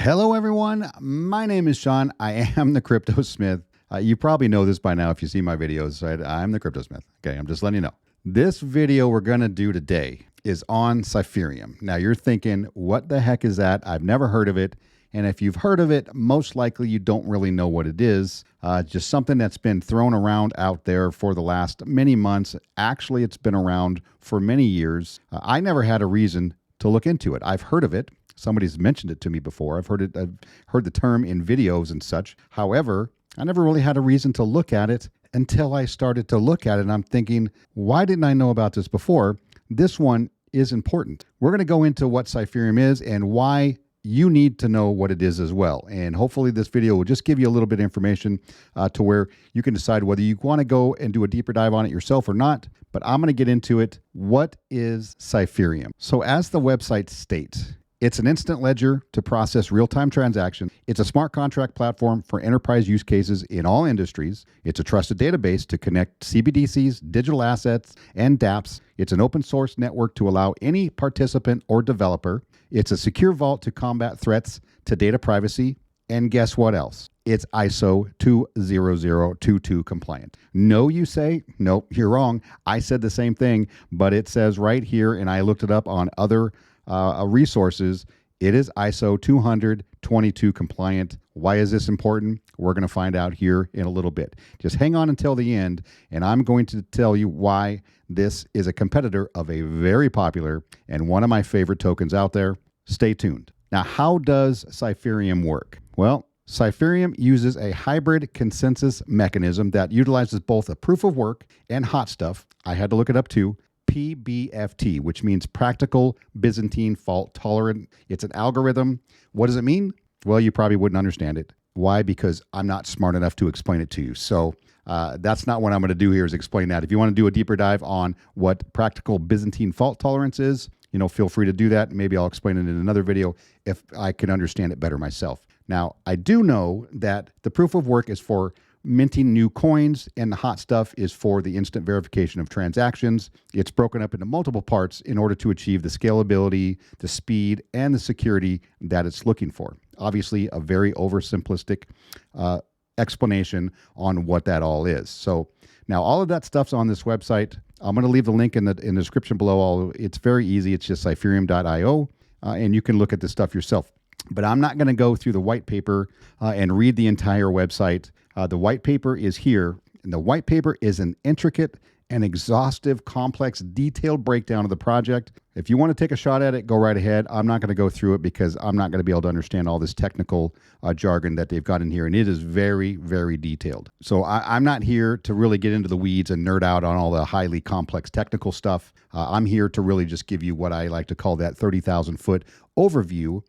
Hello, everyone. My name is Sean. I am the Crypto Smith. You probably know this by now if you see my videos. Right? I'm the Crypto Smith. Okay, I'm just letting you know. This video we're going to do today is on Cypherium. Now, you're thinking, what the heck is that? I've never heard of it. And if you've heard of it, most likely you don't really know what it is. Just something that's been thrown around out there for the last many months. Actually, it's been around for many years. I never had a reason to look into it. I've heard of it. Somebody's mentioned it to me before. I've heard the term in videos and such. However, I never really had a reason to look at it until I started to look at it. And I'm thinking, why didn't I know about this before? This one is important. We're going to go into what Cypherium is and why you need to know what it is as well. And hopefully this video will just give you a little bit of information to where you can decide whether you want to go and do a deeper dive on it yourself or not. But I'm going to get into it. What is Cypherium? So as the website states, it's an instant ledger to process real-time transactions. It's a smart contract platform for enterprise use cases in all industries. It's a trusted database to connect CBDCs, digital assets, and dApps. It's an open source network to allow any participant or developer. It's a secure vault to combat threats to data privacy. And guess what else? It's ISO20022 compliant. No, you say? Nope, you're wrong. I said the same thing, but it says right here, and I looked it up on other resources, it is ISO 20022 compliant. Why is this important? We're going to find out here in a little bit. Just hang on until the end, and I'm going to tell you why this is a competitor of a very popular and one of my favorite tokens out there. Stay tuned. Now, how does Cypherium work? Well, Cypherium uses a hybrid consensus mechanism that utilizes both a proof of work and hot stuff. I had to look it up too. PBFT, which means practical Byzantine fault tolerant. It's an algorithm. What does it mean? Well, you probably wouldn't understand it. Why? Because I'm not smart enough to explain it to you. So that's not what I'm going to do here is explain that. If you want to do a deeper dive on what practical Byzantine fault tolerance is, feel free to do that. Maybe I'll explain it in another video if I can understand it better myself. Now, I do know that the proof of work is for minting new coins, and the hot stuff is for the instant verification of transactions. It's broken up into multiple parts in order to achieve the scalability, the speed, and the security that it's looking for. Obviously, a very oversimplistic explanation on what that all is. So now all of that stuff's on this website. I'm going to leave the link in the description below. It's very easy. It's just cypherium.io, and you can look at this stuff yourself. But I'm not going to go through the white paper and read the entire website. The white paper is here, and the white paper is an intricate and exhaustive, complex, detailed breakdown of the project. If you want to take a shot at it, go right ahead. I'm not going to go through it because I'm not going to be able to understand all this technical jargon that they've got in here, and it is very, very detailed. So I'm not here to really get into the weeds and nerd out on all the highly complex technical stuff. I'm here to really just give you what I like to call that 30,000-foot overview,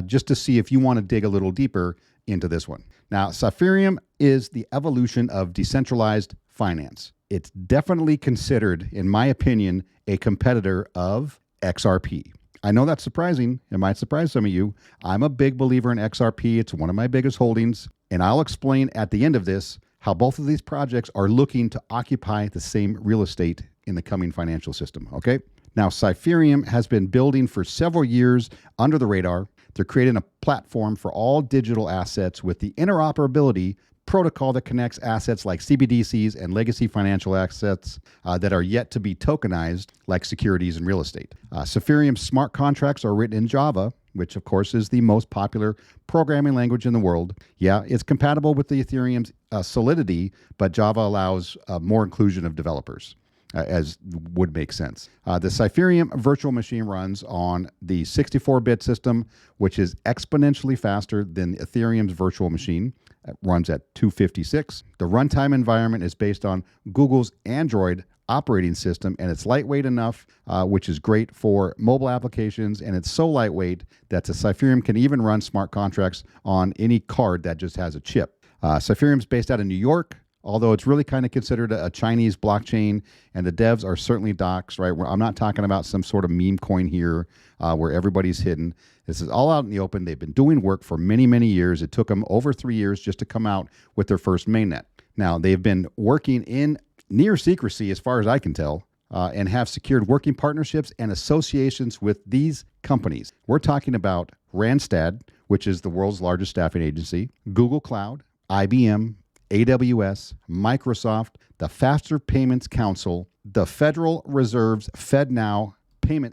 just to see if you want to dig a little deeper into this one. Now, Cypherium is the evolution of decentralized finance. It's definitely considered, in my opinion, a competitor of XRP. I know that's surprising. It might surprise some of you. I'm a big believer in XRP. It's one of my biggest holdings. And I'll explain at the end of this how both of these projects are looking to occupy the same real estate in the coming financial system. Okay? Now, Cypherium has been building for several years under the radar. They're creating a platform for all digital assets with the interoperability protocol that connects assets like CBDCs and legacy financial assets that are yet to be tokenized, like securities and real estate. Cypherium's smart contracts are written in Java, which of course is the most popular programming language in the world. Yeah, it's compatible with the Ethereum's Solidity, but Java allows more inclusion of developers, as would make sense. The Cypherium virtual machine runs on the 64-bit system, which is exponentially faster than Ethereum's virtual machine. It runs at 256. The runtime environment is based on Google's Android operating system, and it's lightweight enough, which is great for mobile applications, and it's so lightweight that the Cypherium can even run smart contracts on any card that just has a chip. Cypherium's based out of New York, although it's really kind of considered a Chinese blockchain, and the devs are certainly doxed, right? I'm not talking about some sort of meme coin here where everybody's hidden. This is all out in the open. They've been doing work for many, many years. It took them over 3 years just to come out with their first mainnet. Now, they've been working in near secrecy, as far as I can tell, and have secured working partnerships and associations with these companies. We're talking about Randstad, which is the world's largest staffing agency, Google Cloud, IBM, AWS, Microsoft, the Faster Payments Council, the Federal Reserve's FedNow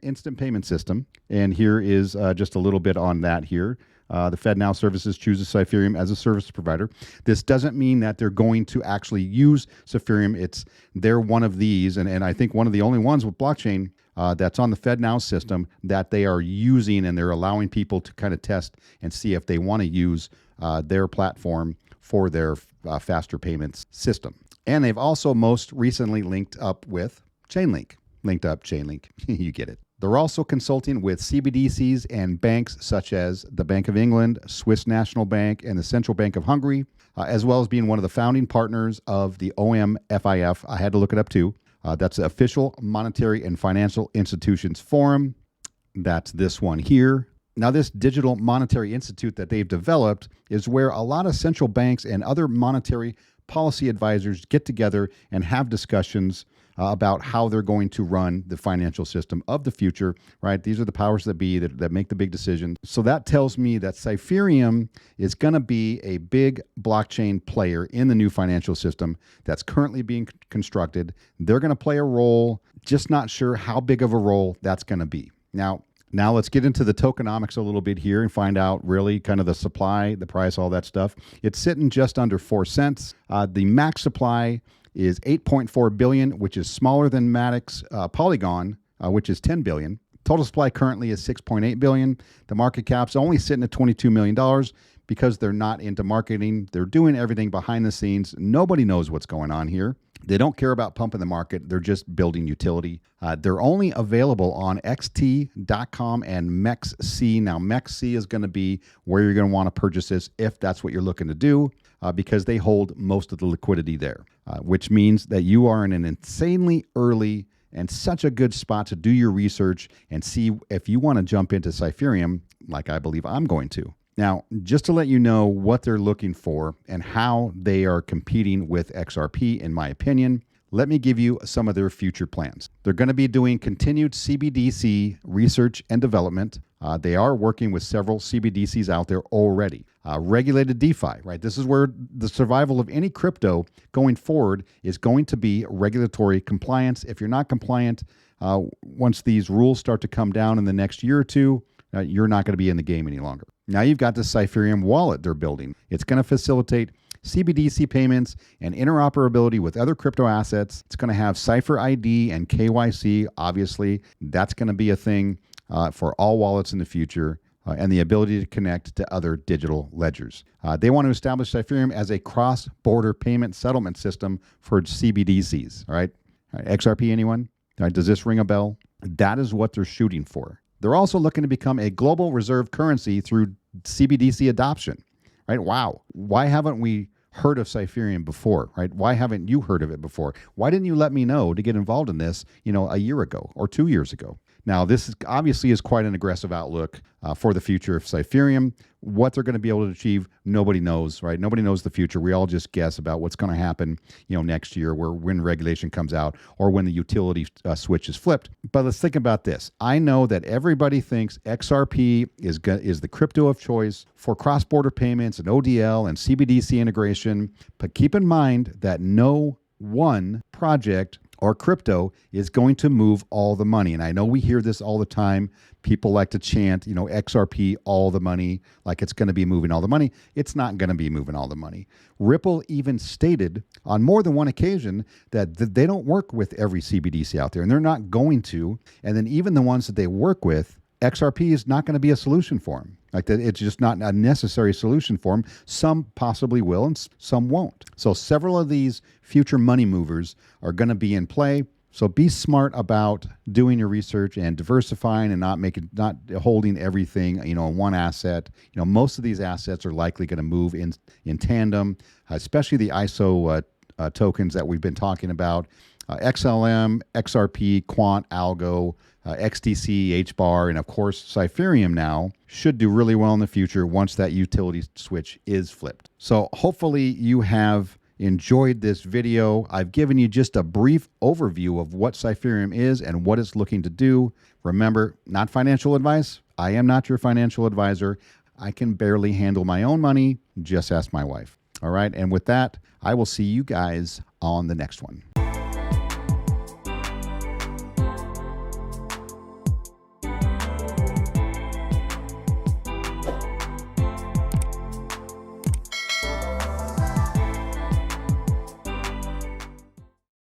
instant payment system. And here is just a little bit on that here. The FedNow Services chooses Cypherium as a service provider. This doesn't mean that they're going to actually use Cypherium. They're one of these, and I think one of the only ones with blockchain that's on the FedNow system that they are using, and they're allowing people to kind of test and see if they want to use their platform for their faster payments system. And they've also most recently linked up with Chainlink. You get it. They're also consulting with CBDCs and banks such as the Bank of England, Swiss National Bank, and the Central Bank of Hungary, as well as being one of the founding partners of the OMFIF. I had to look it up too. That's the Official Monetary and Financial Institutions Forum. That's this one here. Now, this digital monetary institute that they've developed is where a lot of central banks and other monetary policy advisors get together and have discussions about how they're going to run the financial system of the future, right? These are the powers that be that make the big decisions. So that tells me that Cypherium is going to be a big blockchain player in the new financial system that's currently being constructed. They're going to play a role, just not sure how big of a role that's going to be. Now let's get into the tokenomics a little bit here and find out really kind of the supply, the price, all that stuff. It's sitting just under 4 cents. The max supply is 8.4 billion, which is smaller than Matic's Polygon, which is 10 billion. Total supply currently is 6.8 billion. The market cap's only sitting at $22 million because they're not into marketing. They're doing everything behind the scenes. Nobody knows what's going on here. They don't care about pumping the market. They're just building utility. They're only available on xt.com and MEXC. Now, MEXC is going to be where you're going to want to purchase this if that's what you're looking to do, because they hold most of the liquidity there, which means that you are in an insanely early and such a good spot to do your research and see if you want to jump into Cypherium, like I believe I'm going to. Now, just to let you know what they're looking for and how they are competing with XRP, in my opinion, let me give you some of their future plans. They're going to be doing continued CBDC research and development. They are working with several CBDCs out there already. Regulated DeFi, right? This is where the survival of any crypto going forward is going to be regulatory compliance. If you're not compliant, once these rules start to come down in the next year or two, you're not going to be in the game any longer. Now you've got the Cypherium wallet they're building. It's going to facilitate CBDC payments and interoperability with other crypto assets. It's going to have Cypher ID and KYC. Obviously, that's going to be a thing for all wallets in the future, and the ability to connect to other digital ledgers. They want to establish Cypherium as a cross-border payment settlement system for CBDCs. All right, XRP, anyone? All right, does this ring a bell? That is what they're shooting for. They're also looking to become a global reserve currency through CBDC adoption, right? Wow. Why haven't we heard of Cypherium before, right? Why haven't you heard of it before? Why didn't you let me know to get involved in this, a year ago or 2 years ago? Now, this obviously is quite an aggressive outlook for the future of Cypherium. What they're going to be able to achieve, nobody knows, right? Nobody knows the future. We all just guess about what's going to happen, next year, when regulation comes out or when the utility switch is flipped. But let's think about this. I know that everybody thinks XRP is the crypto of choice for cross-border payments and ODL and CBDC integration. But keep in mind that no one project or crypto is going to move all the money. And I know we hear this all the time. People like to chant, XRP, all the money, like it's going to be moving all the money. It's not going to be moving all the money. Ripple even stated on more than one occasion that they don't work with every CBDC out there, and they're not going to. And then even the ones that they work with, XRP is not going to be a solution for them. Like that, it's just not a necessary solution for them. Some possibly will, and some won't. So several of these future money movers are going to be in play. So be smart about doing your research and diversifying and not holding everything, in one asset. Most of these assets are likely going to move in tandem, especially the ISO tokens that we've been talking about. XLM, XRP, Quant, Algo, XTC, HBAR, and of course Cypherium now should do really well in the future once that utility switch is flipped. So hopefully you have enjoyed this video. I've given you just a brief overview of what Cypherium is and what it's looking to do. Remember, not financial advice. I am not your financial advisor. I can barely handle my own money. Just ask my wife. All right. And with that, I will see you guys on the next one.